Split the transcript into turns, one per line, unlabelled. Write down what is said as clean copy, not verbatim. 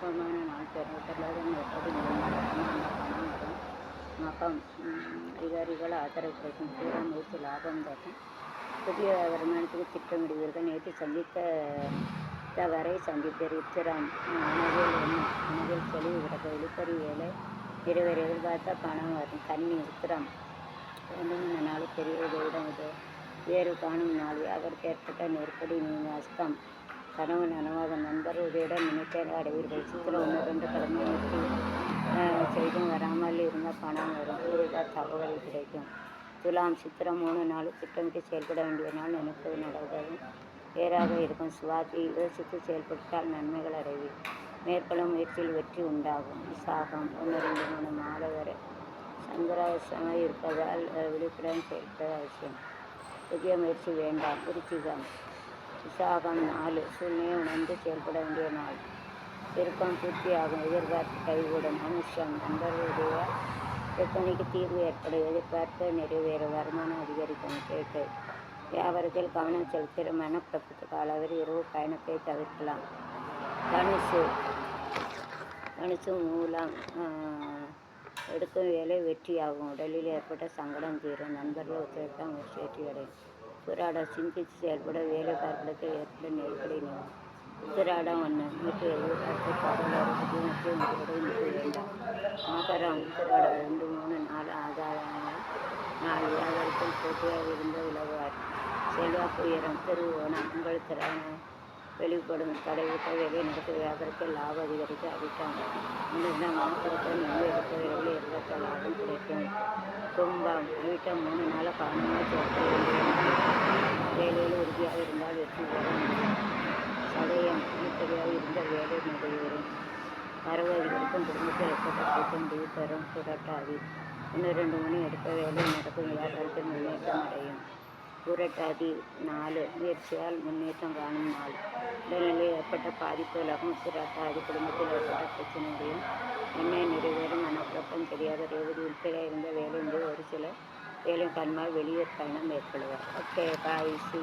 லாபமான நாள் பொருளாதாரம் எப்படி மேம்படும் அந்த பணம் வரும் மகம் அதிகாரிகள் ஆதரவு கிடைக்கும் பூரா முயற்சி லாபம் தரும் புதிய வருமானத்துக்கு திட்டமிடுவீர்கள் நேற்று சந்தித்த வரை சந்திப்பீர் உத்திரம் உணவில் செலவு கிடக்க வெளிப்பறி வேலை இருவர் எதிர்பார்த்த பணம் வரும் கன்னி உத்திரம் வேண்டும் இந்த நாள் பெரிய உதவிடம் இது வேறு காணும் நாள் வியாபாரத்தில் ஏற்பட்ட நெருக்கடி நீங்க அஸ்தம் கனவு நனவாக நண்பர் உதவியுடன் நினைத்த அடைவீர்கள் சித்திரம் 1-2 கடமை நிறுத்தி செய்தும் வராமல் இருந்த பணம் வரும் கூடுதல் தகவல் கிடைக்கும் துலாம் சித்திரம் 3-4 திட்டமிட்டு செயல்பட வேண்டிய நாள் நினைப்பது நடவதும் வேறாக இருக்கும் சுவாதி யோசித்து செயல்பட்டால் நன்மைகள் அடைவி மேற்கொள்ளும் முயற்சியில் வெற்றி உண்டாகும் விசாகம் 1-2-3 மாலை வரை சந்திராசமாக இருப்பதால் விழிப்புடன் செயல்பட அவசியம் புதிய முயற்சி வேண்டாம் விருச்சிகம் விசாகம் 4 சூழ்நிலையை உணர்ந்து செயல்பட வேண்டிய நாள் விருப்பம் பூர்த்தியாகும் எதிர்பார்ப்பு கைகூடும் மனுஷம் நண்பர்களுடைய பிரச்சனைக்கு தீர்வு ஏற்படும் எதிர்பார்ப்பு நிறைவேறும் வருமானம் அதிகரிக்கும் கேட்டு வியாபாரத்தில் கவனம் செலுத்துகிற மனக்குழப்பத்துக்கு அளவில் இரவு பயணத்தை தவிர்க்கலாம் தனுசு மூலம் எடுக்கும் வேலை வெற்றியாகும் உடலில் ஏற்பட்ட சங்கடம் தீரும் நண்பர்கள் ஒத்துழைப்பால் முயற்சி வெற்றியடையும் புராட சிந்தித்து செயல்பட வேலை பார்ப்பதற்கு ஏற்படும் நெருக்கடி நீங்கும் உத்திராடம் 1 மீட்டு எதிர்பார்த்து பகலோடு புத்திமற்ற முடிவுகளை நிற்க வேண்டாம் மகரம் உத்திராடம் 2-3-4 ஆதாரங்கள் 4 வியாபாரத்தில் போட்டியாக இருந்த உலகுவார் செல்வாக்கு உயரம் திருவோணம் உங்கள் திறன வெளிப்படும் தடைவிட்ட வேலை நடத்த வியாபாரத்தில் லாபம் அதிகரிக்க அடித்தான் இந்த மனப்படுத்த நன்மை எடுத்த வேலையில் இருந்த லாபம் கிடைக்கும் கும்பம் வீட்டம் 3 நாள் கவனமாக சேர்க்க வேண்டிய வேலையில் உறுதியாக இருந்தால் வெற்றி பெற முடியும் சதயம் வீட்டடியாக இருந்த வேலை நிறைவேறும் வரவு அதிகரிக்கும் குடும்பத்தில் ஏற்பட்ட முடிவு பெறும் புரட்டாதி 1-2 மணி எடுத்த வேலை நடக்கும் வியாபாரத்தில் முன்னேற்றம் அடையும் புரட்டாதி 4 முயற்சியால் முன்னேற்றம் காணும் நாள் உடல்நிலையில் ஏற்பட்ட பாதிப்பு விலகும் புரட்டாதி குடும்பத்தில் ஏற்பட்ட பிரச்சனைகளையும் எண்ணெய் நிறைவேறும் மனக்குழப்பம் தெரியாத ரேவதி உள்பட இருந்த வேலை ஒரு சில வேலை கண்மால் வெளியூர் பயணம் மேற்கொள்வார் ஓகே பாய் சி